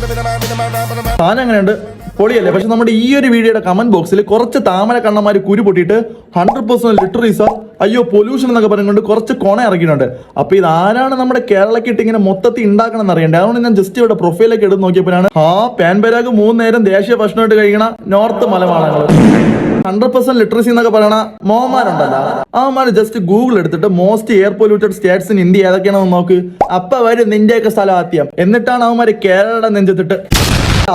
സാധനം അങ്ങനെയുണ്ട്, പൊളിയല്ലേ. പക്ഷെ നമ്മുടെ ഈ ഒരു വീഡിയോയുടെ കമന്റ് ബോക്സിൽ കുറച്ച് താമര കണ്ണന്മാര് കുരു പൊട്ടിയിട്ട് 100% ലിറ്റററി സാർ, അയ്യോ പൊല്യൂഷൻ എന്നൊക്കെ പറഞ്ഞുകൊണ്ട് കുറച്ച് കൊണ ഇറക്കിയിട്ടുണ്ട്. അപ്പൊ ഇത് ആരാണ് നമ്മുടെ കേരളക്കിട്ട് ഇങ്ങനെ മൊത്തത്തിൽ ഉണ്ടാക്കണം എന്ന് അറിയണ്ടേ. അതുകൊണ്ട് ഞാൻ ജസ്റ്റ് ഇവിടെ പ്രൊഫൈലൊക്കെ എടുത്ത് നോക്കിയപ്പോഴാണ് പാൻപേരാഗ് 3 നേരം ദേശീയ ഭക്ഷണമായിട്ട് കഴിക്കണ നോർത്ത് മലബാറങ്ങൾ 100% ലിറ്ററസി എന്നൊക്കെ പറയണ മോമാരുണ്ടല്ലോ, അവന്മാര് ജസ്റ്റ് ഗൂഗിൾ എടുത്തിട്ട് most air polluted States in India ഏതൊക്കെയാണെന്ന് നോക്ക്. അപ്പൊ വരും നിന്റെയൊക്കെ സ്ഥലം ആദ്യം. എന്നിട്ടാണ് അവന്മാര് കേരളയുടെ നെഞ്ചത്തിട്ട്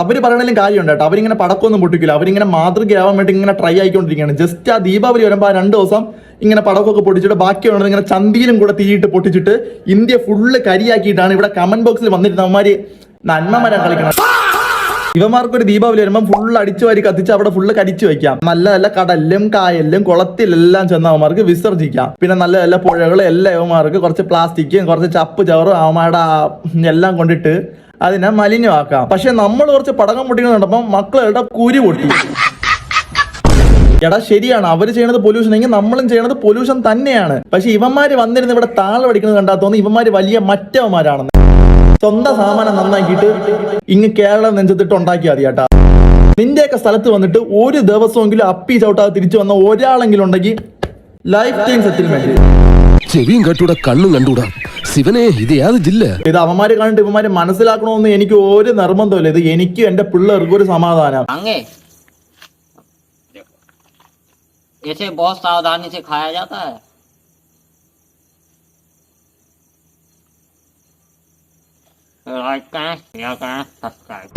അവര് പറയണേലും കാര്യമുണ്ട് കേട്ടോ. അവരിങ്ങനെ പടക്കമൊന്നും പൊട്ടിക്കില്ല, അവരിങ്ങനെ മാതൃകയാവാൻ വേണ്ടി ഇങ്ങനെ ട്രൈ ആയിക്കൊണ്ടിരിക്കുകയാണ്. ജസ്റ്റ് ആ ദീപാവലി വരുമ്പോൾ 2 ദിവസം ഇങ്ങനെ പടക്കമൊക്കെ പൊട്ടിച്ചിട്ട് ബാക്കിയുള്ളത് ഇങ്ങനെ ചന്തിയിലും കൂടെ തീയിട്ട് പൊട്ടിച്ചിട്ട് ഇന്ത്യ ഫുള്ള് കരിയാക്കിയിട്ടാണ് ഇവിടെ കമന്റ് ബോക്സിൽ വന്നിരുന്ന അവന്മാര് നന്മമരം കളിക്കണം. ഇവന്മാർക്കൊരു ദീപാവലി വരുമ്പോൾ ഫുള്ള് അടിച്ചു വാരി കത്തിച്ച് അവിടെ ഫുള്ള് കരിച്ചു വെക്കാം. നല്ല നല്ല കടലിലും കായലിലും കുളത്തിലെല്ലാം ചെന്ന് അവന്മാർക്ക് വിസർജിക്കാം. പിന്നെ നല്ല നല്ല പുഴകളും എല്ലാം ഇവന്മാർക്ക് കുറച്ച് പ്ലാസ്റ്റിക്കും കുറച്ച് ചപ്പ് ചവറും അവന്മാരുടെ എല്ലാം കൊണ്ടിട്ട് അതിനെ മലിനമാക്കാം. പക്ഷെ നമ്മൾ കുറച്ച് പടക്കം പൊട്ടിക്കുന്ന കണ്ടപ്പോൾ മക്കളുടെ കുരു പൊട്ടി. എടാ ശരിയാണ്, അവര് ചെയ്യണത് പൊല്യൂഷൻ എങ്കിൽ നമ്മളും ചെയ്യണത് പൊല്യൂഷൻ തന്നെയാണ്. പക്ഷെ ഇവന്മാര് വന്നിരുന്ന് ഇവിടെ താളം അടിക്കുന്നത് കണ്ടാൽ തോന്നി ഇവന്മാര് വലിയ മറ്റവന്മാരാണെന്ന്. സ്വന്തം സാമാനം നന്നാക്കിയിട്ട് ഇങ്ങ് കേരളം നെഞ്ചത്തിട്ട് ഉണ്ടാക്കിയാൽ മതി കേട്ടാ. നിന്റെയൊക്കെ സ്ഥലത്ത് വന്നിട്ട് ഒരു ദിവസമെങ്കിലും അപ്പി ചവിട്ടാതെ തിരിച്ചു വന്ന ഒരാളെങ്കിലും ഉണ്ടെങ്കിൽ ലൈഫ് ടൈം സെറ്റിൽമെന്റ്. ചെവിയും കണ്ടൂടാ കണ്ണും കണ്ടൂടാ ശിവനെ, ഇത് യാത് ജില്ല. ഇത് അവന്മാര് കണ്ടിട്ട് ഇവന്മാര് മനസ്സിലാക്കണമെന്ന് എനിക്ക് ഒരു നിർബന്ധമില്ല. ഇത് എനിക്കും എന്റെ പിള്ളേർക്കും ഒരു സമാധാനം. ऐसे बहुत सावधानी से खाया जाता है। लाइक करें, शेयर करें, सब्सक्राइब